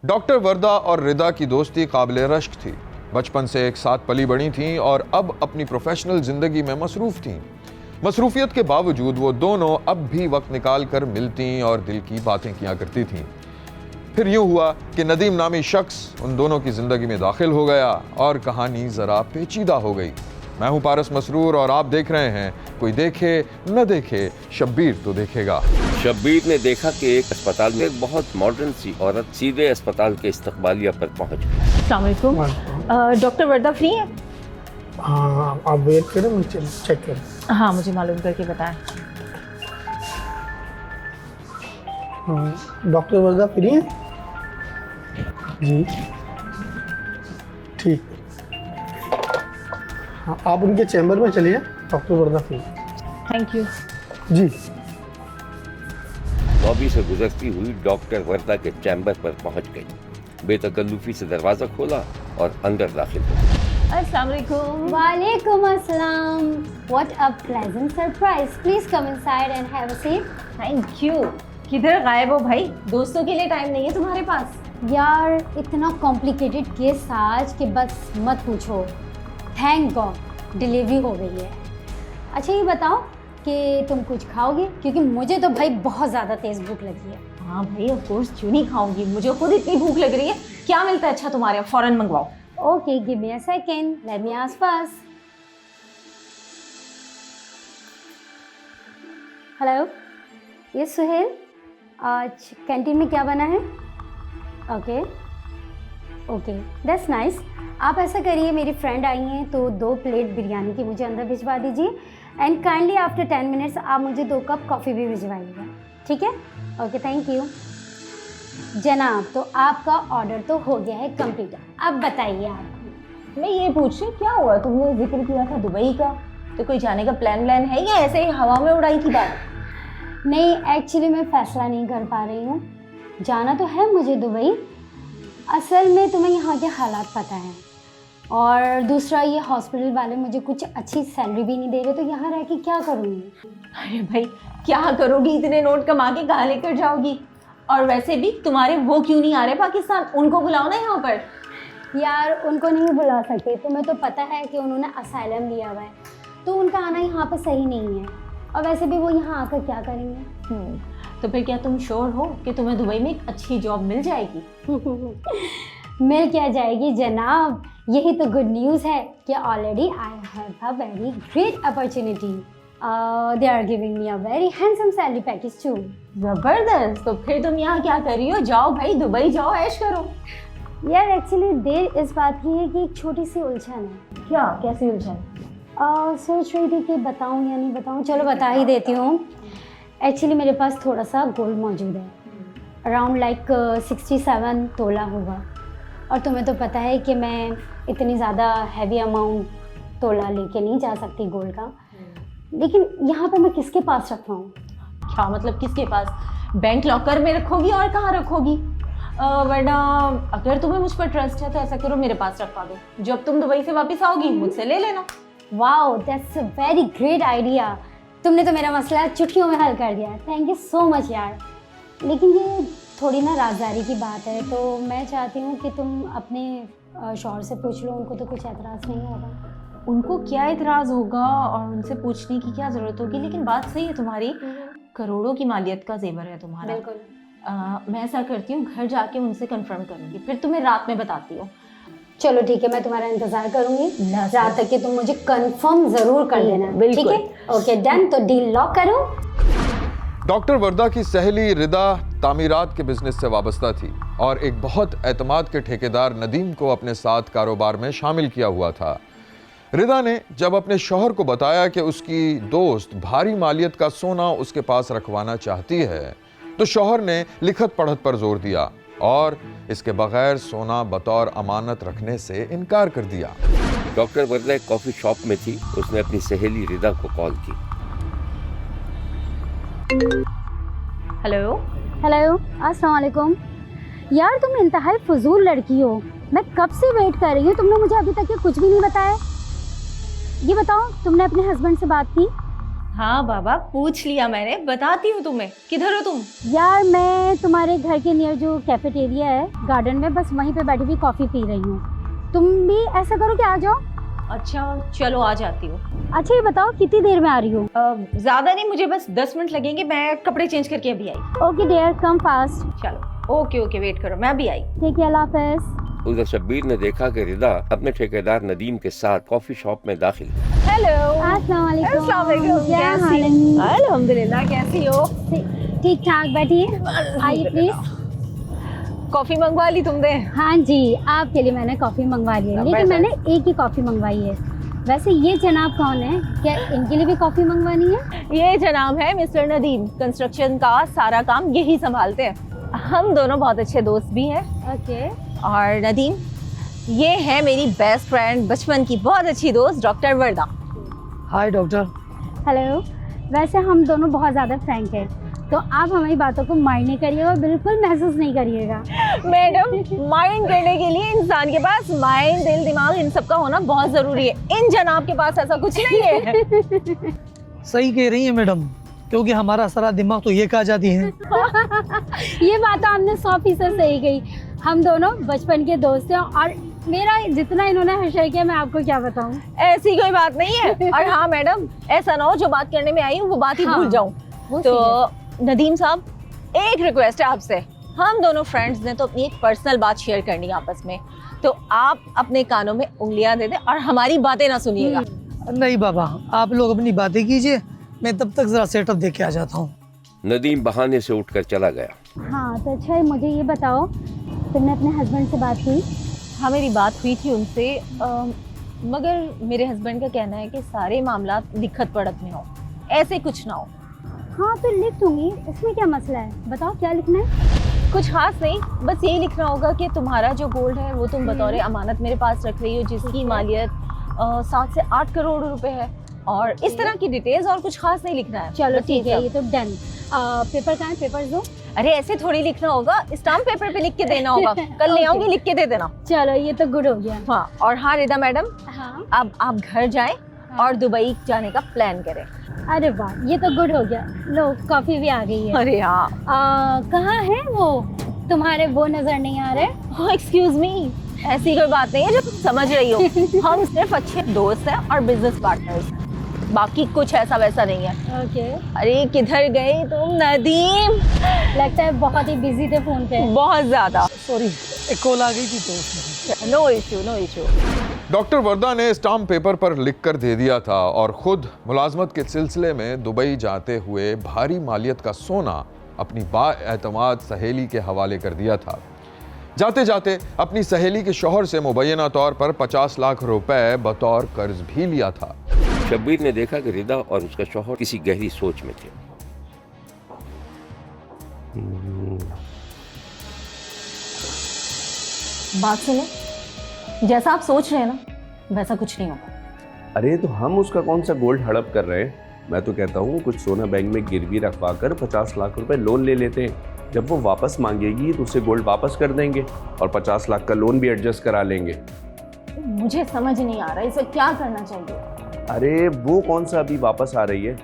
Doctor वर्दा और रिदा की दोस्ती काबिल रश्क थी। बचपन से एक साथ पली बड़ी थीं और अब अपनी प्रोफेशनल जिंदगी में मसरूफ थीं। मसरूफियत के बावजूद वो दोनों अब भी वक्त निकाल कर मिलती और दिल की बातें किया करती थीं। फिर यूं हुआ कि नदीम नामी शख्स उन दोनों की जिंदगी में दाखिल हो गया और कहानी जरा पेचीदा हो गई। मैं हूं पारस मसरूर और आप देख रहे हैं कोई देखे न देखे शब्बीर तो देखेगा। शब्बीर ने देखा कि एक अस्पताल में एक बहुत मॉडर्न सी औरत सीधे अस्पताल के इस्तकबालिया पर पहुंच गई। अस्सलाम वालेकुम। डॉक्टर वर्दा फ्री है? हाँ, आप वेट करें, मुझे चेक करें। हाँ, मुझे मालूम करके बताएं। डॉक्टर वर्दा फ्री हैं? जी ठीक। हाँ, आप उनके चैम्बर में चलिए, doctor Varda free. Thank you. जी। लॉबी से गुजरती हुई डॉक्टर वर्दा के चैम्बर पर पहुंच गई। बेतकल्लुफी से दरवाजा खोला और अंदर दाखिल हो गई। अस्सलाम वालेकुम। Walaikum assalam. What a pleasant surprise. Please come inside and have a seat. Thank you. किधर गायब हो भाई? दोस्तों के लिए टाइम नहीं है तुम्हारे पास? यार इतना कॉम्प्लिकेटेड केस था आज कि बस मत पूछो। थैंक गॉड डिलीवरी हो गई है। अच्छा ये बताओ कि तुम कुछ खाओगे, क्योंकि मुझे तो भाई बहुत ज़्यादा तेज़ भूख लगी है। हाँ भाई, ऑफ कोर्स, क्यों नहीं खाऊंगी, मुझे खुद इतनी भूख लग रही है। क्या मिलता है अच्छा तुम्हारे यहाँ? फौरन मंगवाओ। Okay, give me a second, let me ask first. Hello, ये सुहेल, आज कैंटीन में क्या बना है? Okay okay, that's nice. आप ऐसा करिए, मेरी फ्रेंड आई हैं तो 2 प्लेट बिरयानी की मुझे अंदर भिजवा दीजिए एंड काइंडली आफ्टर 10 मिनट्स आप मुझे 2 कप कॉफ़ी भी भिजवाइएगा, ठीक है? ओके, थैंक यू जनाब। तो आपका ऑर्डर तो हो गया है कंप्लीट। अब बताइए आप। मैं ये पूछ रही, क्या हुआ? तुमने जिक्र किया था दुबई का, तो कोई जाने का प्लान है या ऐसे ही हवा में उड़ाई थी बात? नहीं, एक्चुअली मैं फ़ैसला नहीं कर पा रही हूँ। जाना तो है मुझे दुबई, असल में तुम्हें यहाँ के हालात पता है, और दूसरा ये हॉस्पिटल वाले मुझे कुछ अच्छी सैलरी भी नहीं दे रहे, तो यहाँ रह के क्या करूँगी? अरे भाई, क्या करोगी? इतने नोट कमा के कहाँ लेकर जाओगी? और वैसे भी तुम्हारे वो क्यों नहीं आ रहे पाकिस्तान? उनको बुलाओ ना यहाँ पर। यार उनको नहीं बुला सकते, तुम्हें तो पता है कि उन्होंने असाइलम लिया हुआ है, तो उनका आना यहाँ पर सही नहीं है, और वैसे भी वो यहाँ आकर क्या करेंगे? तो फिर क्या तुम श्योर हो कि तुम्हें दुबई में एक अच्छी जॉब मिल जाएगी? मिल क्या जाएगी जनाब, यही तो गुड न्यूज़ है कि already I have a very great opportunity. They are giving me a very handsome salary package too. जबरदस्त। तो फिर तुम यहाँ क्या कर रही हो? जाओ भाई, दुबई जाओ, ऐश करो। यार एक्चुअली देर इस बात की है कि एक छोटी सी उलझन है। क्या? कैसी उलझन? सोच रही थी कि बताऊँ या नहीं बताऊँ। चलो बता ही देती हूँ। एक्चुअली मेरे पास थोड़ा सा गोल्ड मौजूद है, अराउंड लाइक 67 तोला होगा, और तुम्हें तो पता है कि मैं इतनी ज़्यादा हैवी अमाउंट तोला लेके नहीं जा सकती गोल्ड का, लेकिन यहाँ पे मैं किसके पास रखवाऊँ? क्या मतलब किसके पास? बैंक लॉकर में रखोगी और कहाँ रखोगी? वरना अगर तुम्हें मुझ पर ट्रस्ट है तो ऐसा करो, मेरे पास रखवा दो, जब तुम दुबई से वापस आओगी मुझसे ले लेना। Wow, that's a very great idea. तुमने तो मेरा मसला चुटकियों में हल कर दिया। थैंक यू सो मच यार। लेकिन ये थोड़ी ना राजदारी की बात है, तो मैं चाहती हूँ कि तुम अपने शौहर से पूछ लो, उनको तो कुछ एतराज़ नहीं होगा। उनको क्या एतराज़ होगा और उनसे पूछने की क्या ज़रूरत होगी? लेकिन बात सही है तुम्हारी, करोड़ों की मालियत का जेवर है तुम्हारा। बिल्कुल। मैं ऐसा करती हूँ, घर जाके उनसे कंफर्म करूँगी, फिर तुम्हें रात में बताती हूँ। चलो ठीक है, मैं तुम्हारा इंतजार करूंगी रात तक कि तुम मुझे कंफर्म जरूर कर देना, ठीक है? ओके डन, तो डील लॉक करो। डॉक्टर वर्दा की सहेली रिदा तामीरात के बिजनेस से वाबस्ता थी और एक बहुत एतमाद के ठेकेदार नदीम को अपने साथ कारोबार में शामिल किया हुआ था। रिदा ने जब अपने शौहर को बताया कि उसकी दोस्त भारी मालियत का सोना उसके पास रखवाना चाहती है, तो शौहर ने लिखत पढ़त पर जोर दिया और इसके बगैर सोना बतौर अमानत रखने से इनकार कर दिया। डॉक्टर वर्दा एक कॉफी शॉप में थी। उसने अपनी सहेली रिदा को कॉल की। हेलो हेलो, अस्सलाम वालेकुम। यार तुम इंतहाई फजूल लड़की हो, मैं कब से वेट कर रही हूँ, तुमने मुझे अभी तक ये कुछ भी नहीं बताया। ये बताओ, तुमने अपने हस्बैंड से बात की? हाँ बाबा, पूछ लिया मैंने, बताती हूँ तुम्हें। किधर हो तुम? यार मैं तुम्हारे घर के नियर जो कैफेटेरिया है गार्डन में, बस वहीं पे बैठी हुई कॉफ़ी पी रही हूँ। तुम भी ऐसा करो कि आ जाओ। अच्छा चलो, आ जाती हूँ। अच्छा ये बताओ कितनी देर में आ रही हो? ज्यादा नहीं, मुझे बस 10 मिनट लगेंगे, मैं कपड़े चेंज करके अभी आई। Okay dear, come fast. चलो ओके ओके, वेट करो, मैं अभी आई। ठीक है, अल्लाह हाफिज़। उधर शब्बीर ने देखा कि रिदा अपने ठेकेदार नदीम के साथ कॉफी शॉप में दाखिल हुई। हेलो। अस्सलाम वालेकुम। अस्सलाम वालेकुम, क्या कैसी हाल है? हो? अल्हम्दुलिल्लाह, कैसी हो? ठीक ठाक, बैठिए, आइए प्लीज। कॉफी मंगवा ली तुमने? हाँ जी, आपके लिए मैंने कॉफ़ी मंगवा ली है, लेकिन जबरदस्त। मैंने एक ही कॉफ़ी मंगवाई है। वैसे ये जनाब कौन है? क्या इनके लिए भी कॉफ़ी मंगवानी है? ये जनाब है मिस्टर नदीम, कंस्ट्रक्शन का सारा काम यही संभालते हैं। हम दोनों बहुत अच्छे दोस्त भी हैं। ओके। और नदीम, ये है मेरी बेस्ट फ्रेंड, बचपन की बहुत अच्छी दोस्त doctor Varda. Hi doctor. Hello. वैसे हम दोनों बहुत ज़्यादा फ्रैंक हैं, तो आप हमारी बातों को माइंड नहीं करिएगा और बिल्कुल महसूस नहीं करिएगा। मैडम, माइंड करने के लिए इंसान के पास माइंड, दिल, दिमाग, इन सब का होना बहुत जरूरी है। इन जनाब के पास ऐसा कुछ नहीं है। सही कह रही है मैडम, क्योंकि हमारा सारा दिमाग तो ये कहा जाती है। ये बात तो आपने 100% सही कही। हम दोनों बचपन के दोस्त हैं और मेरा जितना इन्होंने हशर किया मैं आपको क्या बताऊं। ऐसी कोई बात नहीं है। और हाँ मैडम, ऐसा ना हो जो बात करने में आई हूँ वो बात ही हाँ, भूल जाऊं। वो तो नदीम साहब, एक रिक्वेस्ट है आपसे। हम दोनों फ्रेंड्स ने तो अपनी एक पर्सनल बात शेयर करनी है आपस में, तो आप अपने कानों में उंगलियां दे दें और हमारी बातें ना सुनिएगा। नहीं बाबा, आप लोग अपनी बातें कीजिए, मैं तब तक जरा सेटअप देख के आ जाता हूँ। नदीम बहाने से उठकर चला गया। हाँ तो अच्छा मुझे ये बताओ, तुमने अपने हस्बैंड से बात की? हाँ मेरी बात हुई थी उनसे, मगर मेरे हस्बैंड का कहना है कि सारे मामला दिक्कत पड़त में हो, ऐसे कुछ ना हो। हाँ तो लिख दूंगी, इसमें क्या मसला है, बताओ क्या लिखना है? कुछ खास नहीं, बस यही लिखना होगा कि तुम्हारा जो गोल्ड है वो तुम बतौर अमानत मेरे पास रख रही हो, जिसकी मालियत 7 से 8 करोड़ रुपए है, और इस तरह की डिटेल्स। और कुछ खास नहीं लिखना है। चलो बस ठीक है, सब। ये तो डन। पेपर कहाँ है? पेपर दो। अरे ऐसे थोड़ी लिखना होगा, स्टाम्प पेपर पे लिख के देना होगा। कल ले आऊंगी, लिख के दे देना। चलो ये तो गुड हो गया। हाँ, और हाँ रिदा मैडम, हाँ। अब आप घर जाएं और दुबई जाने का प्लान करें। अरे वाह, ये तो गुड हो गया। लो कॉफी भी आ गई है। अरे हाँ। कहाँ है वो तुम्हारे, वो नजर नहीं आ रहे? एक्सक्यूज मी, ऐसी कोई बात नहीं है जो तुम समझ रही हो। हम सिर्फ अच्छे दोस्त हैं और बिजनेस पार्टनर्स हैं, बाकी कुछ ऐसा वैसा नहीं है। ओके। अरे किधर गई तुम नदीम? लगता है बहुत ही बिजी थे फोन पे। बहुत ज्यादा। सॉरी, एक कॉल आ गई थी तो उसमें। No issue, no issue. Doctor Varda ने स्टाम्प पेपर पर लिखकर दे दिया था और खुद मुलाजमत के सिलसिले में दुबई जाते हुए भारी मालियत का सोना अपनी बाएतमाद सहेली के हवाले कर दिया था। जाते जाते अपनी सहेली के शौहर से मुबैना तौर पर 50 लाख रुपए बतौर कर्ज भी लिया था। शब्बीर ने देखा कि रिदा और उसका शौहर किसी गहरी सोच में थे। बात सुनो, जैसा आप सोच रहे हैं ना वैसा कुछ नहीं होगा। अरे तो हम उसका कौन सा गोल्ड हड़प कर रहे हैं। मैं तो कहता हूँ कुछ सोना बैंक में गिरवी रखवा कर 50 लाख रुपए लोन ले लेते हैं। जब वो वापस मांगेगी तो उसे गोल्ड वापस कर देंगे और 50 लाख का लोन भी एडजस्ट करा लेंगे। मुझे समझ नहीं आ रहा इसे क्या करना चाहिए। अरे वो कौन सा अभी वापस आ रही है,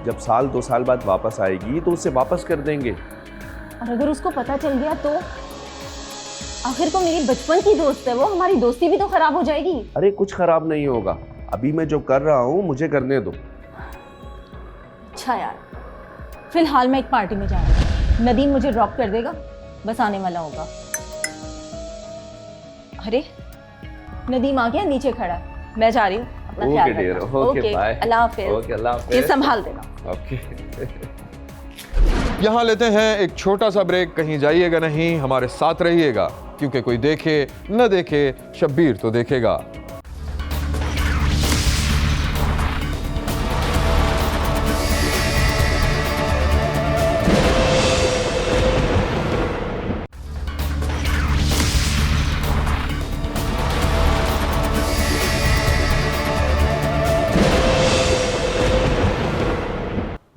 जब 1-2 साल बाद वापस आएगी तो उसे वापस कर देंगे। और अगर उसको पता चल गया तो? आखिर को मेरी बचपन की दोस्त है वो, हमारी दोस्ती भी तो खराब हो जाएगी। अरे कुछ खराब नहीं होगा, अभी मैं जो कर रहा हूँ मुझे करने दो। अच्छा यार, फिलहाल मैं एक पार्टी में जा रही हूँ, नदीम मुझे ड्रॉप कर देगा, बस आने वाला होगा। अरे नदीम आ गया, नीचे खड़ा है, मैं जा रही हूँ, अपना ख्याल ओके डियर, रखना। Okay bye. अल्लाह हाफिज। ओके अल्लाह ये हाफिज। संभाल देना। ओके। यहाँ लेते हैं एक छोटा सा ब्रेक, कहीं जाइएगा नहीं, हमारे साथ रहिएगा, क्योंकि कोई देखे न देखे शब्बीर तो देखेगा।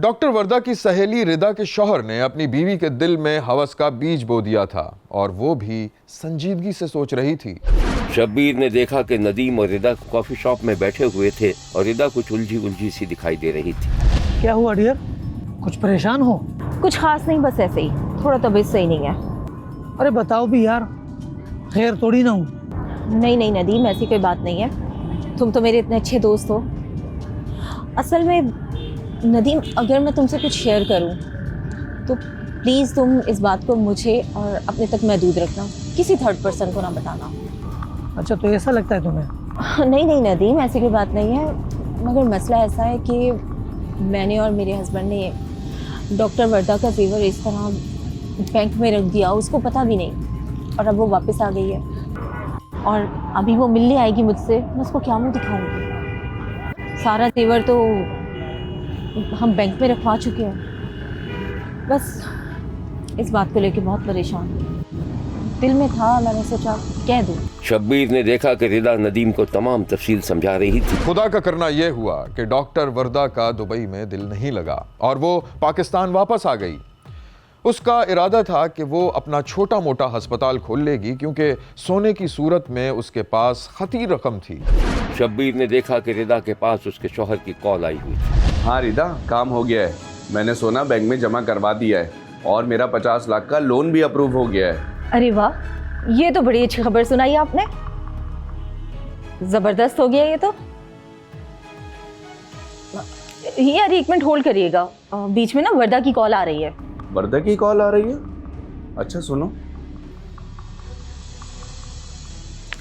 डॉक्टर वर्दा की सहेली रिदा के शौहर ने अपनी बीवी के दिल में हवस का बीज बो दिया था और वो भी संजीदगी से सोच रही थी। शब्बीर ने देखा कि नदीम और रिदा कॉफी शॉप में बैठे हुए थे और रिदा कुछ उलझी उलझी सी दिखाई दे रही थी। क्या हुआ डियर, कुछ परेशान हो? कुछ खास नहीं, बस ऐसे ही थोड़ा तबीयत सही नहीं है। अरे बताओ भी यार, खैर थोड़ी ना हूँ। नहीं नहीं नदीम, ऐसी कोई बात नहीं है, तुम तो मेरे इतने अच्छे दोस्त हो। असल में नदीम, अगर मैं तुमसे कुछ शेयर करूं तो प्लीज़ तुम इस बात को मुझे और अपने तक महदूद रखना, किसी थर्ड पर्सन को ना बताना। अच्छा, तो ऐसा लगता है तुम्हें? नहीं नहीं नदीम, ऐसी कोई बात नहीं है, मगर मसला ऐसा है कि मैंने और मेरे हस्बैंड ने डॉक्टर वर्दा का जेवर इस तरह बैंक में रख दिया, उसको पता भी नहीं, और अब वो वापस आ गई है और अभी वो मिलने आएगी मुझसे। मैं उसको क्या मुँह दिखाऊंगी? सारा जेवर तो हम बैंक में रखवा चुके हैं। बस इस बात को लेके बहुत परेशान हूँ, दिल में था, मैंने सोचा कह दूँ। शब्बीर ने देखा कि रिदा नदीम को तमाम तफसील समझा रही थी। खुदा का करना यह हुआ कि डॉक्टर वर्दा का दुबई में दिल नहीं लगा और वो पाकिस्तान वापस आ गई। उसका इरादा था कि वो अपना छोटा मोटा अस्पताल खोल लेगी, क्योंकि सोने की सूरत में उसके पास खती रकम थी। शब्बीर ने देखा कि रिदा के पास उसके शौहर की कॉल आई हुई। हाँ रिदा, काम हो गया है, मैंने सोना बैंक में जमा करवा दिया है और मेरा 50 लाख का लोन भी अप्रूव हो गया है। अरे वाह, ये तो बड़ी अच्छी खबर सुनाई आपने, जबरदस्त हो गया ये तो। यार एक मिनट होल्ड करिएगा, बीच में ना वर्दा की कॉल आ रही है। वर्दा की कॉल आ रही है? अच्छा सुनो।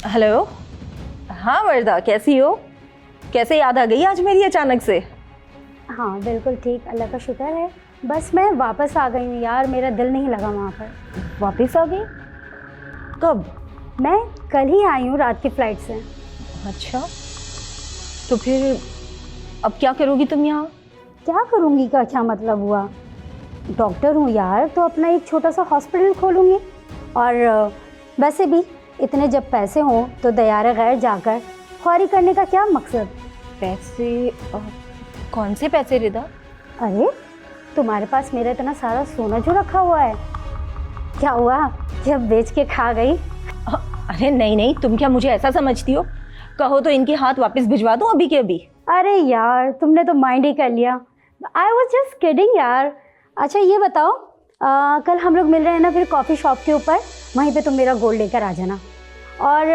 हेलो, हाँ वर्दा, कैसी हो? कैसे याद आ गई आज मेरी अचानक से? हाँ बिल्कुल ठीक, अल्लाह का शुक्र है। बस मैं वापस आ गई हूँ यार, मेरा दिल नहीं लगा वहाँ पर। वापस आ गई? कब? मैं कल ही आई हूँ रात की फ़्लाइट से। अच्छा, तो फिर अब क्या करोगी तुम यहाँ? क्या करूँगी का क्या मतलब हुआ? डॉक्टर हूँ यार, तो अपना एक छोटा सा हॉस्पिटल खोलूँगी। और वैसे भी इतने जब पैसे हों तो दयारे गैर जाकर ख्वारी करने का क्या मकसद? पैसे? कौन से पैसे रिदा? अरे तुम्हारे पास मेरा इतना सारा सोना जो रखा हुआ है, क्या हुआ जब बेच के खा गई? अरे नहीं नहीं, तुम क्या मुझे ऐसा समझती हो? कहो तो इनके हाथ वापस भिजवा दूँ अभी के अभी। अरे यार तुमने तो माइंड ही कर लिया। आई वॉज जस्ट किडिंग यार। अच्छा ये बताओ, कल हम लोग मिल रहे हैं ना फिर कॉफ़ी शॉप के ऊपर, वहीं पे तुम मेरा गोल्ड लेकर आ जाना। और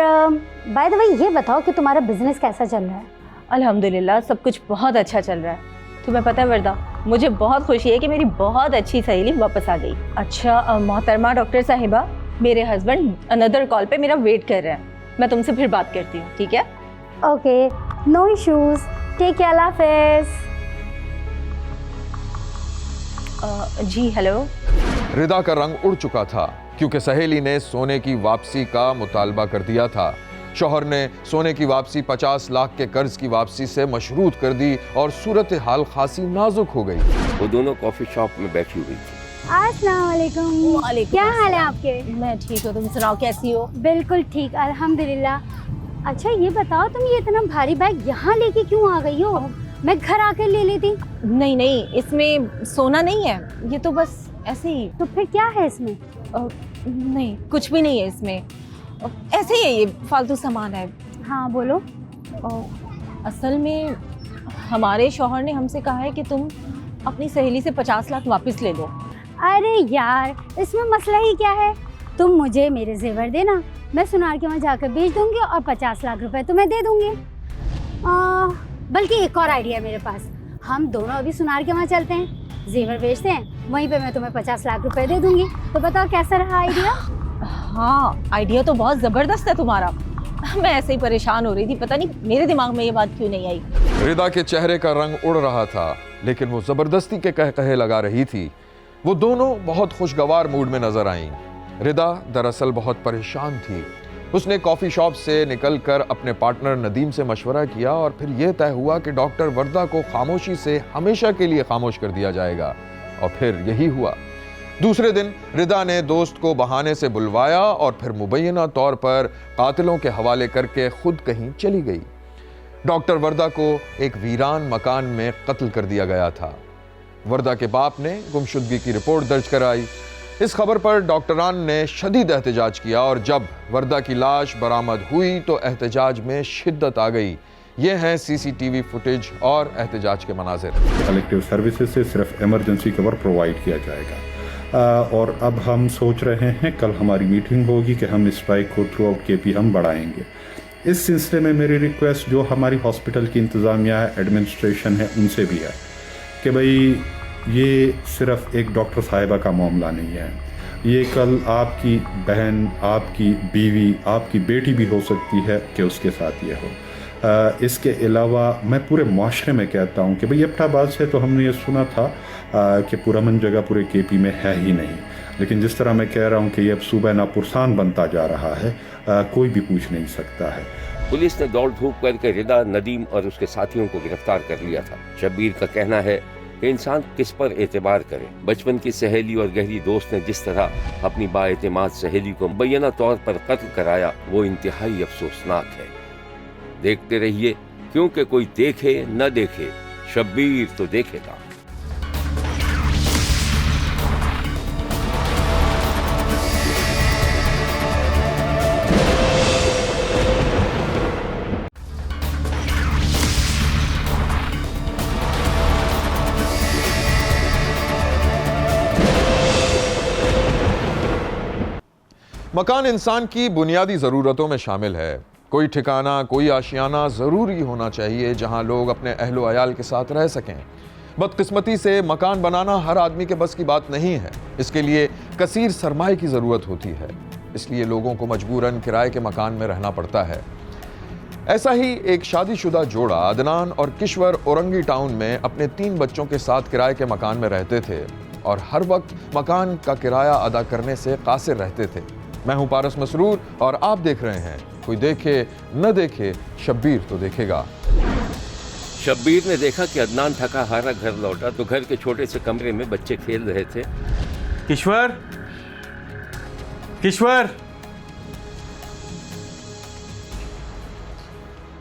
बाय द वे ये बताओ कि तुम्हारा बिजनेस कैसा चल रहा है? अल्हम्दुलिल्लाह सब कुछ बहुत अच्छा चल रहा है। तुम्हें पता है वर्दा, मुझे बहुत खुशी है कि मेरी बहुत अच्छी सहेली वापस आ गई। अच्छा मोहतरमा डॉक्टर साहिबा, मेरे हस्बैंड अनदर कॉल पे मेरा वेट कर रहे हैं, मैं तुमसे फिर बात करती हूँ, ठीक है? Okay, no issues, take care, अल्लाह हाफिज़। जी हेलो। रिदा का रंग उड़ चुका था, क्योंकि सहेली ने सोने की वापसी का मुतालबा कर दिया था। शौहर ने सोने की वापसी 50 लाख के कर्ज की वापसी से मशरूत कर दी और सूरत हाल खासी नाजुक हो गई। वो दोनों कॉफी शॉप में बैठी हुई थी। अस्सलाम वालेकुम। क्या हाल है आपके? मैं ठीक हूँ, तुम सुनाओ कैसी हो? बिल्कुल ठीक, अल्हम्दुलिल्लाह। अच्छा ये बताओ, तुम ये इतना भारी बैग यहाँ लेके क्यों आ गई हो? मैं घर आकर ले लेती। नहीं नहीं, इसमें सोना नहीं है, ये तो बस ऐसे ही। तो फिर क्या है इसमें? नहीं कुछ भी नहीं है इसमें, ऐसे ही है, ये फालतू सामान है। हाँ बोलो। असल में हमारे शौहर ने हमसे कहा है कि तुम अपनी सहेली से 50 लाख वापस ले लो। अरे यार इसमें मसला ही क्या है? तुम मुझे मेरे जेवर देना, मैं सुनार के वहाँ जाकर बेच दूंगी और 50 लाख रुपए तुम्हें दे दूंगी। बल्कि एक और आइडिया है मेरे पास, हम दोनों अभी सुनार के वहाँ चलते हैं, जेवर बेचते हैं, वहीं पे मैं तुम्हें 50 लाख रुपए दे दूंगी। तो बताओ कैसा रहा आइडिया? हाँ आइडिया तो बहुत ज़बरदस्त है तुम्हारा। मैं ऐसे ही परेशान हो रही थी, पता नहीं मेरे दिमाग में ये बात क्यों नहीं आई। रिदा के चेहरे का रंग उड़ रहा था, लेकिन वो जबरदस्ती के कहे लगा रही थी। वो दोनों बहुत खुशगवार मूड में नजर आईं। रिदा दरअसल बहुत परेशान थी। उसने कॉफ़ी शॉप से निकलकर अपने पार्टनर नदीम से मशवरा किया और फिर यह तय हुआ कि डॉक्टर वर्दा को खामोशी से हमेशा के लिए खामोश कर दिया जाएगा। और फिर यही हुआ। दूसरे दिन रिदा ने दोस्त को बहाने से बुलवाया और फिर मुबैना तौर पर कातिलों के हवाले करके खुद कहीं चली गई। डॉक्टर वर्दा को एक वीरान मकान में कत्ल कर दिया गया था। वर्दा के बाप ने गुमशुदगी की रिपोर्ट दर्ज कराई। इस खबर पर डॉक्टरान ने शदीद एहतजाज किया और जब वर्दा की लाश बरामद हुई तो एहतजाज में शिद्दत आ गई, ये हैं सीसीटीवी फुटेज और एहतजाज के मनाजिर। कलेक्टिव सर्विसेज से सिर्फ इमरजेंसी कवर प्रोवाइड किया जाएगा और अब हम सोच रहे हैं, कल हमारी मीटिंग होगी कि हम इस स्ट्राइक को थ्रू आउट केपी हम बढ़ाएंगे। इस सिलसिले में मेरी रिक्वेस्ट जो हमारी हॉस्पिटल की इंतज़ामिया है, एडमिनिस्ट्रेशन है, उनसे भी है कि भाई ये सिर्फ एक डॉक्टर साहिबा का मामला नहीं है, ये कल आपकी बहन, आपकी बीवी, आपकी बेटी भी हो सकती है कि उसके साथ ये हो। इसके अलावा मैं पूरे माशरे में कहता हूँ कि भाई एबटाबाद से तो हमने ये सुना था कि पुरअमन जगह पूरे केपी में है ही नहीं, लेकिन जिस तरह मैं कह रहा हूँ कि ये अब सूबा नापुरसान बनता जा रहा है, कोई भी पूछ नहीं सकता है। पुलिस ने दौड़ धूप करके रिदा, नदीम और उसके साथियों को गिरफ्तार कर लिया था। शब्बीर का कहना है कि इंसान किस पर एतबार करे। बचपन की सहेली और गहरी दोस्त ने जिस तरह अपनी बाएतमाद सहेली को मुबैना तौर पर कत्ल कराया, वो इंतहाई अफसोसनाक है। देखते रहिए, क्योंकि कोई देखे न देखे, शब्बीर तो देखेगा। मकान इंसान की बुनियादी ज़रूरतों में शामिल है। कोई ठिकाना, कोई आशियाना ज़रूरी होना चाहिए जहां लोग अपने अहलो अयाल के साथ रह सकें। बदकिस्मती से मकान बनाना हर आदमी के बस की बात नहीं है। इसके लिए कसीर सरमाए की ज़रूरत होती है, इसलिए लोगों को मजबूरन किराए के मकान में रहना पड़ता है। ऐसा ही एक शादीशुदा जोड़ा अदनान और किश्वर औरंगी टाउन में अपने 3 बच्चों के साथ किराए के मकान में रहते थे और हर वक्त मकान का किराया अदा करने से कासिर रहते थे। मैं हूं पारस मसरूर और आप देख रहे हैं कोई देखे न देखे, शब्बीर तो देखेगा। शब्बीर ने देखा कि अदनान थका हारा घर लौटा तो घर के छोटे से कमरे में बच्चे खेल रहे थे। किश्वर, किश्वर,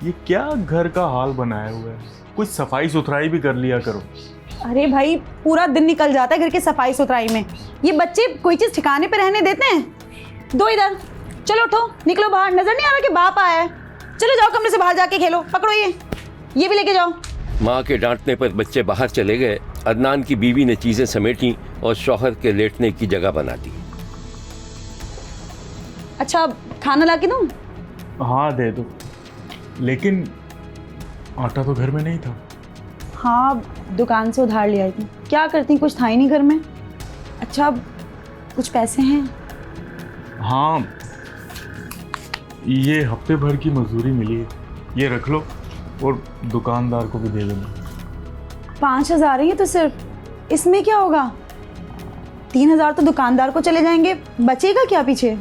ये क्या घर का हाल बनाया हुआ है? कुछ सफाई सुथराई भी कर लिया करो। अरे भाई, पूरा दिन निकल जाता है घर की सफाई सुथराई में। ये बच्चे कोई चीज ठिकाने पे रहने देते हैं? दो इधर, चलो उठो, निकलो बाहर। नजर नहीं आ रहा कि बाप आया है? चलो जाओ कमरे से बाहर जाके खेलो। पकड़ो ये भी लेके जाओ। माँ के डांटने पर बच्चे बाहर चले गए। अदनान की बीवी ने चीजें समेटी और शौहर के लेटने की जगह बना दी। अच्छा, खाना ला के दूं? हाँ दे दो, लेकिन आटा तो घर में नहीं था। हाँ, दुकान से उधार ले आई थी। क्या करती, कुछ था ही नहीं घर में। अच्छा, कुछ पैसे हैं? हाँ, ये हफ्ते भर की मजदूरी मिली है, ये रख लो और दुकानदार को भी दे देना। 5,000 है ये तो सिर्फ, इसमें क्या होगा? 3,000 तो दुकानदार को चले जाएंगे, बचेगा क्या पीछे?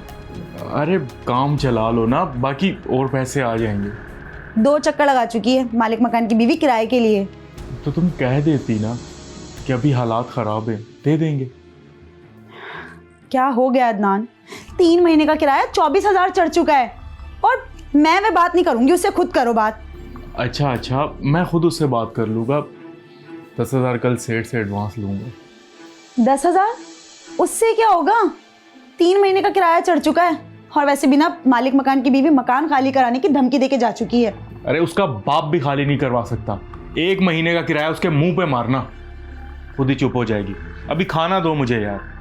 अरे काम चला लो ना, बाकी और पैसे आ जाएंगे। 2 चक्कर लगा चुकी है मालिक मकान की बीवी किराए के लिए। तो तुम कह देती ना कि अभी हालात ख़राब हैं, दे देंगे। क्या हो गया अदनान? 3 महीने का किराया 24,000 चढ़ चुका है और मैं बात नहीं करूंगी, उससे खुद करो बात। अच्छा, मैं खुद उससे बात कर लूँगा। 10,000 कल सेठ से एडवांस लूँगा। 10,000? उससे क्या होगा? 3 महीने का किराया चढ़ चुका है और वैसे भी ना मालिक मकान की बीवी मकान खाली कराने की धमकी देके जा चुकी है। अरे उसका बाप भी खाली नहीं करवा सकता। 1 महीने का किराया उसके मुंह पे मारना, खुद ही चुप हो जाएगी। अभी खाना दो मुझे यार।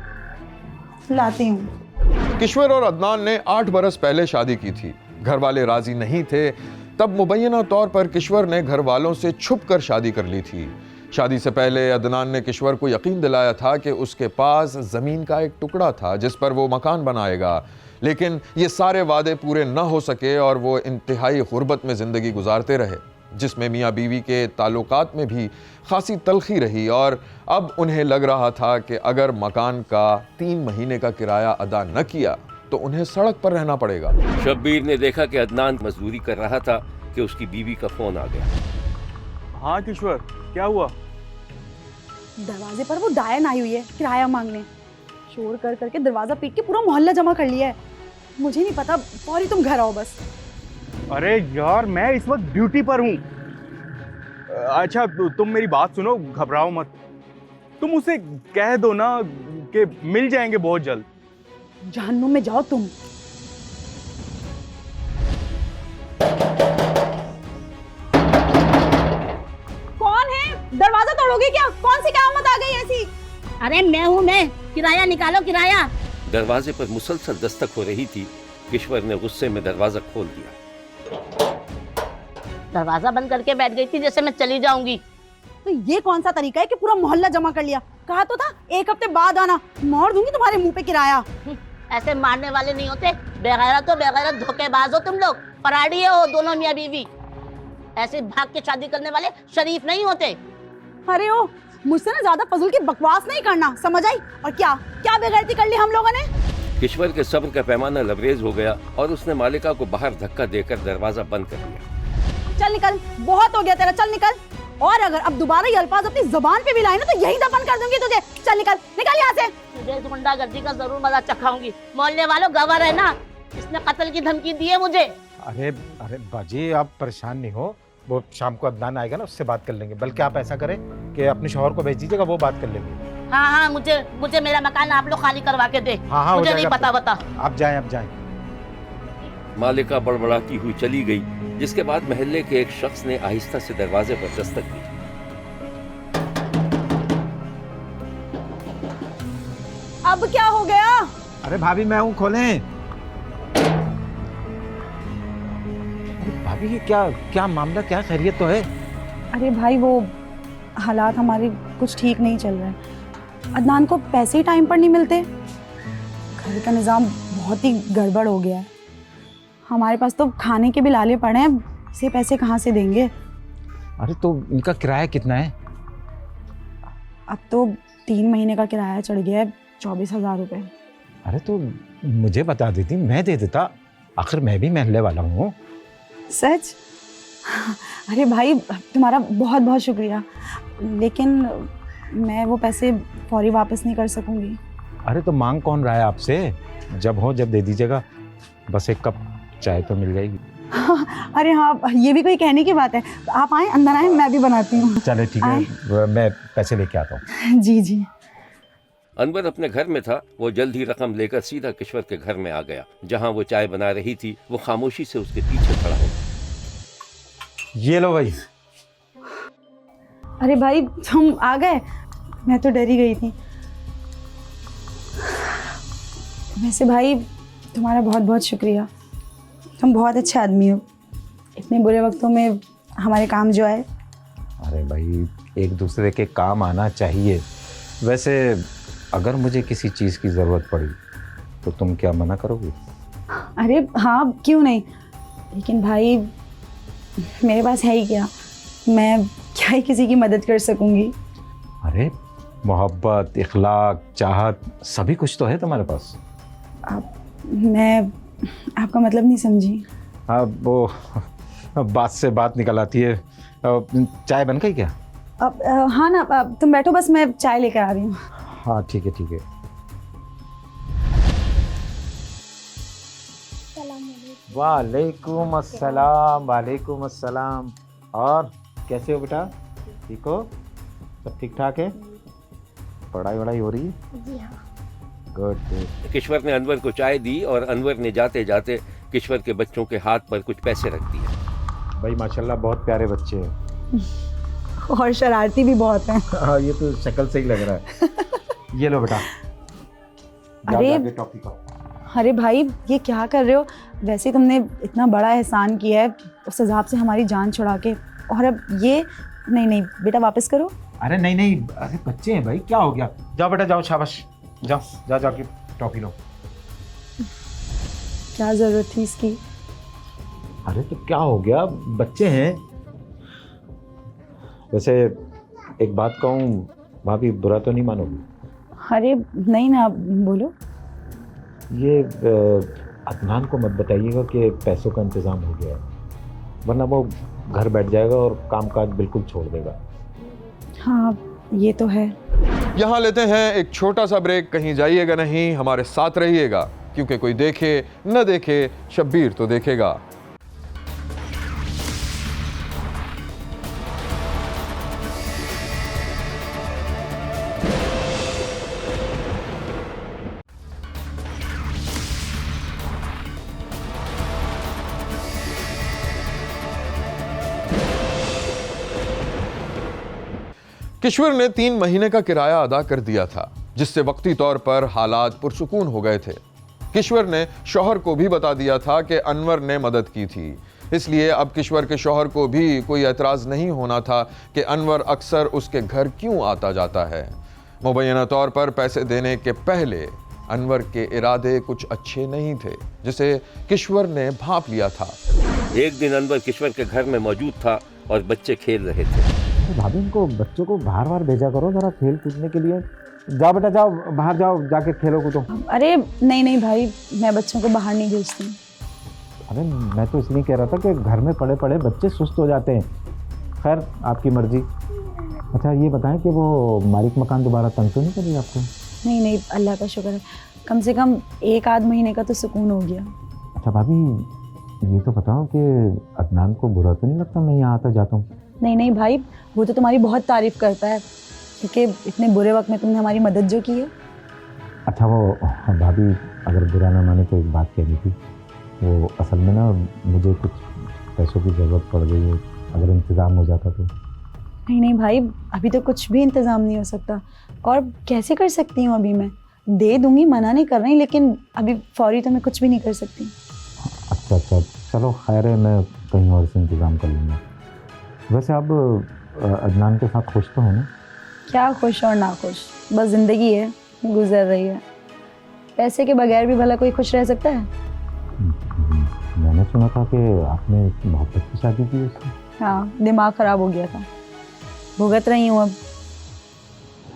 लाती हूँ। किश्वर और अदनान ने 8 बरस पहले शादी की थी। घर वाले राजी नहीं थे। तब मुबैना तौर पर किश्वर ने घर वालों से छुप कर शादी कर ली थी। शादी से पहले अदनान ने किश्वर को यकीन दिलाया था कि उसके पास ज़मीन का एक टुकड़ा था जिस पर वो मकान बनाएगा, लेकिन ये सारे वादे पूरे न हो सके और वो इंतहाई गुर्बत में ज़िंदगी गुजारते रहे, जिसमें मियाँ बीवी के ताल्लुकात में भी खासी तलखी रही और अब उन्हें लग रहा था कि अगर मकान का 3 महीने का किराया अदा न किया तो उन्हें सड़क पर रहना पड़ेगा। शब्बीर ने देखा कि अदनान मजदूरी कर रहा था कि उसकी बीवी का फोन आ गया। हाँ किश्वर, क्या हुआ? दरवाजे पर वो डायन आई हुई है किराया मांगने। शोर कर करके दरवाजा पीट के पूरा मोहल्ला जमा कर लिया है। मुझे नहीं पता, फौरी तुम घर आओ बस। अरे यार, मैं इस वक्त ड्यूटी पर हूँ। अच्छा तुम मेरी बात सुनो, घबराओ मत। तुम उसे कह दो ना कि मिल जाएंगे बहुत जल्द। जहन्नुम में जाओ तुम। हो गई क्या? कौन सी क़यामत आ गई ऐसी? अरे मैं किराया निकालो किराया। दरवाजे पर मुसलसल दस्तक हो रही थी। किश्वर ने गुस्से में दरवाजा खोल दिया। दरवाजा बंद करके बैठ गई थी जैसे मैं चली जाऊंगी। तो ये कौन सा तरीका है कि पूरा मोहल्ला जमा कर लिया? कहा तो था 1 हफ्ते बाद आना, मार दूंगी तुम्हारे मुंह पे किराया। ऐसे मारने वाले नहीं होते, बेगैरत हो बेगैरत धोखेबाज हो तुम लोग, पराड़ी हो दोनों मियाँ बीवी। ऐसे भाग के शादी करने वाले शरीफ नहीं होते। अरे ओ, मुझसे ना ज्यादा फजूल की बकवास नहीं करना, समझ आई? और क्या क्या बेगैरती कर ली हम लोगों ने? किश्वर के सब्र का पैमाना लबरेज हो गया और उसने मालिका को बाहर धक्का देकर दरवाजा बंद कर दिया। चल निकल, बहुत हो गया तेरा, चल निकल। और अगर अब दोबारा ये अल्फाज अपनी जुबान पे भी लाए ना तो यही दफन कर दूंगी तुझे। चल निकल निकल यहाँ से। तुझे इस गुंडागर्दी का जरूर मजा चखाऊंगी। मोहल्ले वालों गवाह है ना, इसने कत्ल की धमकी दी है मुझे। अरे अरे बाजी आप परेशान नहीं हो, वो शाम को अदनान आएगा ना उससे बात कर लेंगे। बल्कि आप ऐसा करें कि अपने शौहर को भेज दीजिएगा, वो बात कर लेंगे। हाँ, मुझे मेरा मकान आप लोग खाली करवा के दे। हाँ, मुझे नहीं पता बता। आप जाएं। मालिका बड़बड़ाती हुई चली गई, जिसके बाद महल्ले के एक शख्स ने आहिस्ता से दरवाजे पर दस्तक दी। अब क्या हो गया? अरे भाभी मैं हूँ, खोलें। भाभी ये क्या मामला, क्या खैरियत तो है? अरे भाई वो हालात हमारे कुछ ठीक नहीं चल रहे हैं। अदनान को पैसे ही टाइम पर नहीं मिलते, घर का निज़ाम बहुत ही गड़बड़ हो गया है। हमारे पास तो खाने के भी लाले पड़े हैं, इसे पैसे कहाँ से देंगे? अरे तो इनका किराया कितना है? अब तो 3 महीने का किराया चढ़ गया है 24,000 रुपये। अरे तो मुझे बता देती, मैं दे देता, आखिर मैं भी महल्ले वाला हूँ। सच? अरे भाई तुम्हारा बहुत बहुत शुक्रिया, लेकिन मैं वो पैसे फौरी वापस नहीं कर सकूंगी। अरे तो मांग कौन रहा है आपसे? जब हो जब दे दीजिएगा, बस एक कप चाय तो मिल जाएगी। अरे हाँ, ये भी कोई कहने की बात है। आप आए, अंदर आए, मैं भी बनाती हूँ। चले ठीक है, मैं पैसे लेके आता हूँ। जी। अनवर अपने घर में था। वो जल्द ही रकम लेकर सीधा किश्वर के घर में आ गया। जहां वो चाय बना रही थी, वो खामोशी से उसके पीछे खड़ा हो। ये लो भाई। अरे भाई तुम आ गए, मैं तो डर ही गई थी। वैसे भाई तुम्हारा बहुत बहुत शुक्रिया, तुम बहुत अच्छे आदमी हो। इतने बुरे वक्तों में हमारे काम जो आए। अरे भाई एक दूसरे के काम आना चाहिए। वैसे अगर मुझे किसी चीज़ की ज़रूरत पड़ी तो तुम क्या मना करोगे? अरे हाँ, क्यों नहीं, लेकिन भाई मेरे पास है ही क्या, मैं क्या ही किसी की मदद कर सकूंगी। अरे मोहब्बत, इखलाक, चाहत, सभी कुछ तो है तुम्हारे पास। मैं आपका मतलब नहीं समझी। अब वो बात से बात निकल आती है। चाय बन गई क्या? अब हाँ ना, अब तुम बैठो, बस मैं चाय लेकर आ रही हूँ। हाँ ठीक है। वालेकुम अस्सलाम। और कैसे हो बेटा? ठीक हो? सब ठीक ठाक है? पढ़ाई वढ़ाई हो रही है? जी हाँ। गुड। किश्वर ने अनवर को चाय दी और अनवर ने जाते जाते किश्वर के बच्चों के हाथ पर कुछ पैसे रख दिए। भाई माशाल्लाह बहुत प्यारे बच्चे हैं। और शरारती भी बहुत हैं। हाँ, ये तो शक्ल से ही लग रहा है। ये लो बेटा। टॉफी खाओ। अरे भाई ये क्या कर रहे हो? वैसे तुमने इतना बड़ा एहसान किया है, उस हिसाब से हमारी जान छुड़ा के, और अब ये नहीं बेटा वापस करो। अरे नहीं, अरे बच्चे हैं भाई, क्या हो गया? जाओ बेटा जाओ, शाबाश, जाओ जाके टॉफी लो। क्या जरूरत थी इसकी? अरे तो क्या हो गया, बच्चे हैं। वैसे एक बात कहूँ भाभी, बुरा तो नहीं मानोगी? अरे नहीं ना, बोलो। ये अदनान को मत बताइएगा कि पैसों का इंतज़ाम हो गया है, वरना वो घर बैठ जाएगा और कामकाज बिल्कुल छोड़ देगा। हाँ ये तो है। यहाँ लेते हैं एक छोटा सा ब्रेक। कहीं जाइएगा नहीं, हमारे साथ रहिएगा, क्योंकि कोई देखे न देखे शब्बीर तो देखेगा। किश्वर ने 3 महीने का किराया अदा कर दिया था, जिससे वक्ती तौर पर हालात पुरसुकून हो गए थे। किश्वर ने शौहर को भी बता दिया था कि अनवर ने मदद की थी, इसलिए अब किश्वर के शौहर को भी कोई एतराज़ नहीं होना था कि अनवर अक्सर उसके घर क्यों आता जाता है। मुबैना तौर पर पैसे देने के पहले अनवर के इरादे कुछ अच्छे नहीं थे, जिसे किश्वर ने भांप लिया था। एक दिन अनवर किश्वर के घर में मौजूद था और बच्चे खेल रहे थे। भाभी इनको बच्चों को बाहर बाहर भेजा करो जरा खेल कूदने के लिए। जाओ बेटा जाओ, बाहर जाओ, जाके खेलो कूदो। अरे नहीं भाई, मैं बच्चों को बाहर नहीं भेजती। अरे मैं तो इसलिए कह रहा था कि घर में पड़े पड़े बच्चे सुस्त हो जाते हैं। खैर आपकी मर्जी। अच्छा ये बताएं कि वो मालिक मकान दोबारा तंग तो नहीं कर रही आपको? नहीं, अल्लाह का शुक्र है, कम से कम 1 आध महीने का तो सुकून हो गया। अच्छा भाभी ये तो बताओ कि अदनान को बुरा तो नहीं लगता मैं यहाँ आता जाता हूँ? नहीं भाई, वो तो तुम्हारी बहुत तारीफ करता है, क्योंकि इतने बुरे वक्त में तुमने हमारी मदद जो की है। अच्छा वो भाभी अगर बुरा ना माने तो एक बात कहनी थी। वो असल में ना मुझे कुछ पैसों की ज़रूरत पड़ गई है, अगर इंतज़ाम हो जाता तो। नहीं भाई, अभी तो कुछ भी इंतज़ाम नहीं हो सकता। और कैसे कर सकती हूँ अभी? मैं दे दूंगी, मना नहीं कर रही, लेकिन अभी फौरी तो मैं कुछ भी नहीं कर सकती। अच्छा चलो खैर है, मैं कहीं और से इंतज़ाम कर लूँगा। वैसे अब अदनान के साथ खुश तो है ना? क्या खुश और ना खुश, बस ज़िंदगी है, गुजर रही है। पैसे के बगैर भी भला कोई खुश रह सकता है? मैंने सुना था कि आपने मोहब्बत की शादी की उससे। हाँ, दिमाग ख़राब हो गया था, भुगत रही हूँ अब।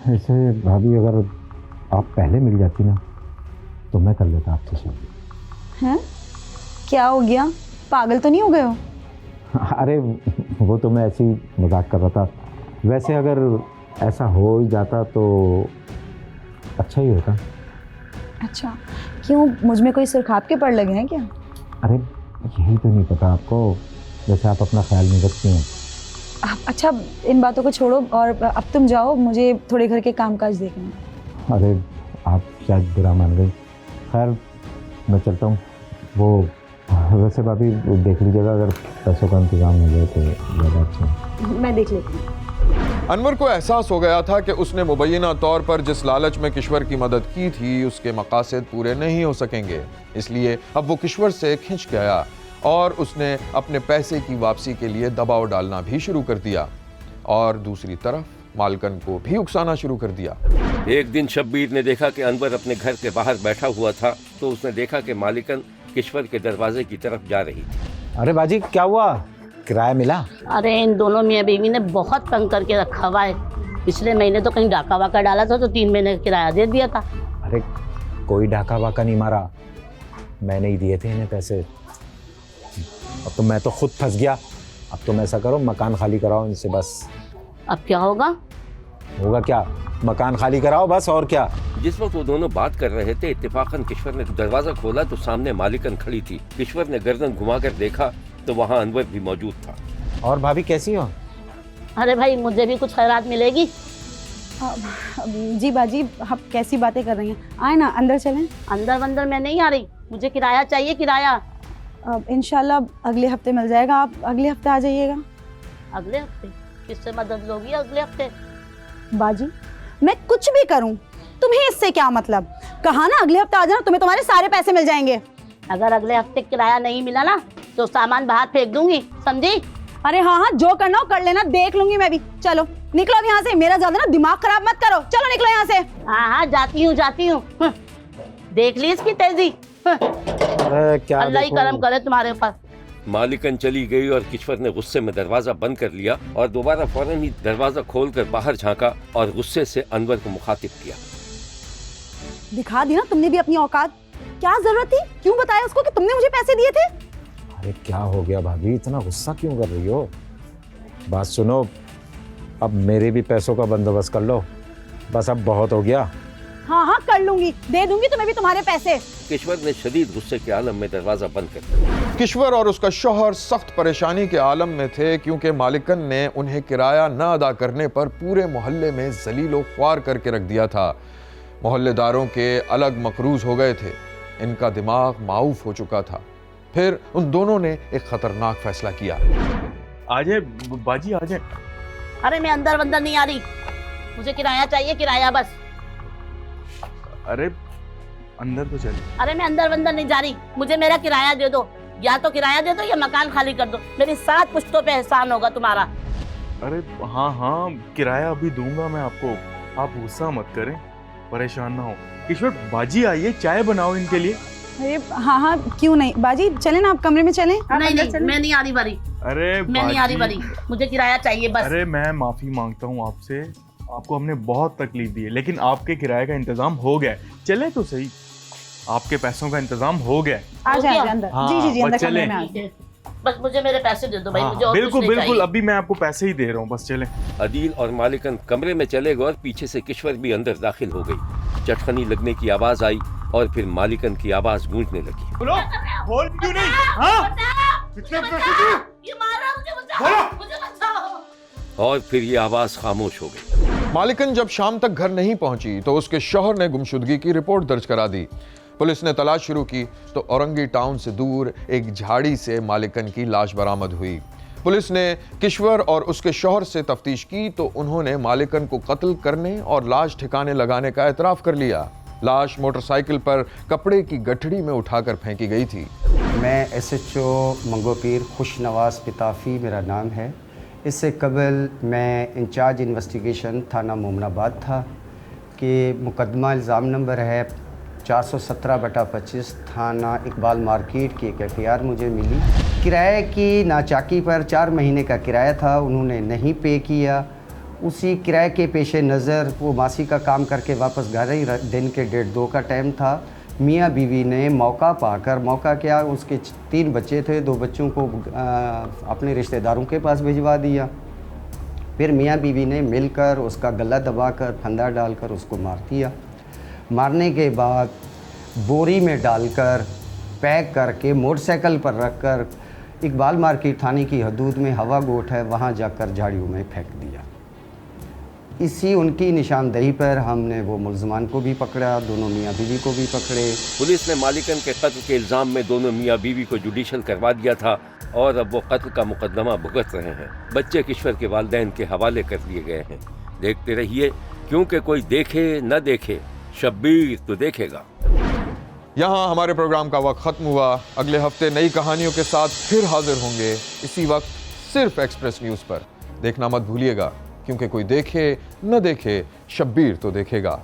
ऐसे भाभी अगर आप पहले मिल जाती ना तो मैं कर लेता आपसे शादी। हैं? क्या हो गया, पागल तो नहीं हो गए हो? अरे वो तो मैं ऐसे ही मजाक कर रहा था। वैसे अगर ऐसा हो ही जाता तो अच्छा ही होता। अच्छा, क्यों, मुझ में कोई सुरखाब के पड़ लगे हैं क्या? अरे यही तो नहीं पता आपको, वैसे आप अपना ख्याल नहीं रखती हैं। अच्छा इन बातों को छोड़ो और अब तुम जाओ, मुझे थोड़े घर के कामकाज देखने हैं। अरे आप शायद बुरा मान गई। खैर मैं चलता हूँ। वो वैसे भाभी देख लीजिएगा, अगर पैसों का इंतज़ाम हो जाए तो ज़्यादा अच्छा है। मैं देख लेती हूँ। अनवर को एहसास हो गया था कि उसने मुबैना तौर पर जिस लालच में किश्वर की मदद की थी उसके मकासद पूरे नहीं हो सकेंगे, इसलिए अब वो किश्वर से खिंच गया और उसने अपने पैसे की वापसी के लिए दबाव डालना भी शुरू कर दिया और दूसरी तरफ मालकन को भी उकसाना शुरू कर दिया। एक दिन शब्बीर ने देखा कि अनवर अपने घर के बाहर बैठा हुआ था, तो उसने देखा कि मालिकन किश्वर के दरवाजे की तरफ जा रही थी। अरे बाजी क्या हुआ, किराया मिला? अरे इन दोनों मियाँ बीवी ने बहुत तंग करके रखा हुआ है। पिछले महीने तो कहीं डाका वाका डाला था तो 3 महीने का किराया दे दिया था। अरे कोई डाका वाका नहीं मारा, मैंने ही दिए थे इन्हें पैसे। अब तो मैं तो खुद फंस गया। अब तुम ऐसा करो, मकान खाली कराओ इनसे बस। अब क्या होगा? होगा क्या, मकान खाली कराओ बस, और क्या। जिस वक्त वो दोनों बात कर रहे थे, इत्तेफाकन किश्वर ने दरवाजा खोला तो सामने मालिकन खड़ी थी। किश्वर ने गर्दन घुमाकर देखा तो वहाँ अनवर भी मौजूद था। और भाभी कैसी हो? अरे भाई मुझे भी कुछ खैरात मिलेगी। जी बाजी, आप कैसी बातें कर रही हैं? आए ना अंदर चलें। अंदर मैं नहीं आ रही, मुझे किराया चाहिए, किराया। इंशाल्लाह अगले हफ्ते मिल जाएगा, आप अगले हफ्ते आ जाइएगा। अगले हफ्ते? किससे मदद लोगी अगले हफ्ते? बाजी मैं कुछ भी करूं, तुम्हें इससे क्या मतलब? कहा ना अगले हफ्ते आ जाना, तुम्हें तुम्हारे सारे पैसे मिल जाएंगे। अगर अगले हफ्ते किराया नहीं मिला ना तो सामान बाहर फेंक दूंगी, समझी? अरे हाँ, जो करना हो कर लेना, देख लूंगी मैं भी। चलो निकलो अब यहाँ से, मेरा ज्यादा ना दिमाग खराब मत करो। चलो निकलो यहाँ से। हाँ जाती हूँ। देख ली इसकी तेजी। क्या अल्लाह ही करम करे तुम्हारे ऊपर। मालिकन चली गई और किश्वर ने गुस्से में दरवाजा बंद कर लिया और दोबारा फौरन ही दरवाजा खोलकर बाहर झांका और गुस्से से अनवर को मुखातिब किया। दिखा दी ना तुमने भी अपनी औकात। क्या जरूरत थी, क्यों बताया उसको कि तुमने मुझे पैसे दिए थे? अरे क्या हो गया भाभी, इतना गुस्सा क्यों कर रही हो? बात सुनो, अब मेरे भी पैसों का बंदोबस्त कर लो, बस अब बहुत हो गया। हाँ कर लूंगी, दे दूंगी तुम्हें भी तुम्हारे पैसे। किश्वर ने शदीद गुस्से के आलम में दरवाजा बंद कर दिया। किश्वर और उसका शौहर सख्त परेशानी के आलम में थे, क्योंकि मालिकन ने उन्हें किराया न अदा करने पर पूरे मोहल्ले में जलीलो ख्वार करके रख दिया था। मोहल्लेदारों के अलग मकरूज हो गए थे, इनका दिमाग माऊफ हो चुका था। फिर उन दोनों ने एक खतरनाक फैसला किया। आ जाए बाजी, आ जाए। अरे मैं अंदर नहीं आ रही। मुझे किराया चाहिए, किराया बस। अरे अंदर तो चल। अरे मैं अंदर बंदर नहीं जा रही, मुझे मेरा किराया दे दो। या तो किराया दे दो या मकान खाली कर दो। मेरी 7 पुश्तों पे एहसान होगा तुम्हारा। अरे हाँ हाँ, किराया अभी दूंगा मैं आपको, आप गुस्सा मत करें, परेशान ना हो। ईश्वर बाजी आइए, चाय बनाओ इनके लिए। अरे हाँ हाँ, क्यों नहीं बाजी, चले ना आप कमरे में चलें। नहीं, मैं नहीं आ रही बारी। अरे मैं नहीं आ रही बारी, मुझे किराया चाहिए बस। अरे मैं माफी मांगता हूँ आपसे, आपको हमने बहुत तकलीफ दी है, लेकिन आपके किराए का इंतजाम हो गया है। चले तो सही, आपके पैसों का इंतजाम हो गया है। आ जाए अंदर। हाँ, जी जी जी, अंदर बस कमरे चलें। में आ जाइए। बस मुझे मेरे पैसे दे दो भाई, मुझे और बिल्कुल कुछ नहीं बिल्कुल, चाहिए। अभी मैं आपको पैसे ही दे रहा हूँ, बस चलें। अदील और मालिकन कमरे में चले गए और पीछे से किश्वर भी अंदर दाखिल हो गई। चटखनी लगने की आवाज आई और फिर मालिकन की आवाज गूंजने लगी। बोलो, बोल क्यों नहीं? हाँ? कितने पैसे दिए? ये मार रहा है, मुझे बचाओ, मुझे बचाओ। और फिर ये आवाज खामोश हो गई। मालिकन जब शाम तक घर नहीं पहुंची तो उसके शौहर ने गुमशुदगी की रिपोर्ट दर्ज करा दी। पुलिस ने तलाश शुरू की तो औरंगी टाउन से दूर एक झाड़ी से मालिकन की लाश बरामद हुई। पुलिस ने किश्वर और उसके शौहर से तफ्तीश की तो उन्होंने मालिकन को कत्ल करने और लाश ठिकाने लगाने का एतराफ़ कर लिया। लाश मोटरसाइकिल पर कपड़े की गठड़ी में उठाकर फेंकी गई थी। मैं SHO मंगोपीर खुशनवाज पिताफ़ी मेरा नाम है। इससे कबल मैं इंचार्ज इन्वेस्टिगेशन थाना मोमनाबाद था कि मुकदमा इल्ज़ाम नंबर है 417/25 थाना इकबाल मार्केट की एक FIR मुझे मिली। किराए की नाचाकी पर 4 महीने का किराया था, उन्होंने नहीं पे किया। उसी किराए के पेश नज़र वो मासी का काम करके वापस घर ही, दिन के 1:30-2 का टाइम था। मियाँ बीवी ने मौका पाकर, मौका क्या, उसके 3 बच्चे थे, 2 बच्चों को अपने रिश्तेदारों के पास भिजवा दिया। फिर मियाँ बीवी ने मिलकर उसका गला दबाकर फंदा डालकर उसको मार दिया। मारने के बाद बोरी में डालकर पैक करके मोटरसाइकिल पर रखकर इकबाल मार्केट थाने की हदूद में हवा गोट है, वहाँ जाकर झाड़ियों में फेंक दिया। इसी उनकी निशानदेही पर हमने वो मुल्ज़मान को भी पकड़ा, दोनों मियाँ बीवी को भी पकड़े। पुलिस ने मालिकन के कत्ल के इल्जाम में दोनों मियाँ बीवी को जुडिशल करवा दिया था और अब वो कत्ल का मुकदमा भुगत रहे हैं। बच्चे किश्वर के वालिदैन के हवाले कर दिए गए हैं। देखते रहिए, क्योंकि कोई देखे न देखे, शब्बीर तो देखेगा। यहाँ हमारे प्रोग्राम का वक्त खत्म हुआ। अगले हफ्ते नई कहानियों के साथ फिर हाजिर होंगे, इसी वक्त सिर्फ एक्सप्रेस न्यूज़ पर। देखना मत भूलिएगा, क्योंकि कोई देखे न देखे, शब्बीर तो देखेगा।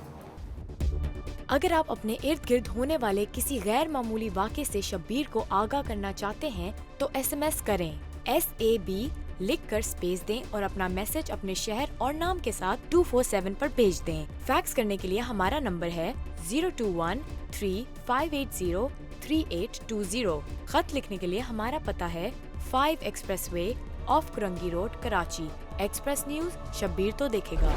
अगर आप अपने इर्द गिर्द होने वाले किसी गैर मामूली वाक़े से शब्बीर को आगाह करना चाहते हैं तो SMS करें SAB लिखकर स्पेस दें और अपना मैसेज अपने शहर और नाम के साथ 247 पर भेज दें। फैक्स करने के लिए हमारा नंबर है 02135803820। खत लिखने के लिए हमारा पता है 5 expressway of Korangi road, Karachi. Express news, Shabbir तो देखेगा।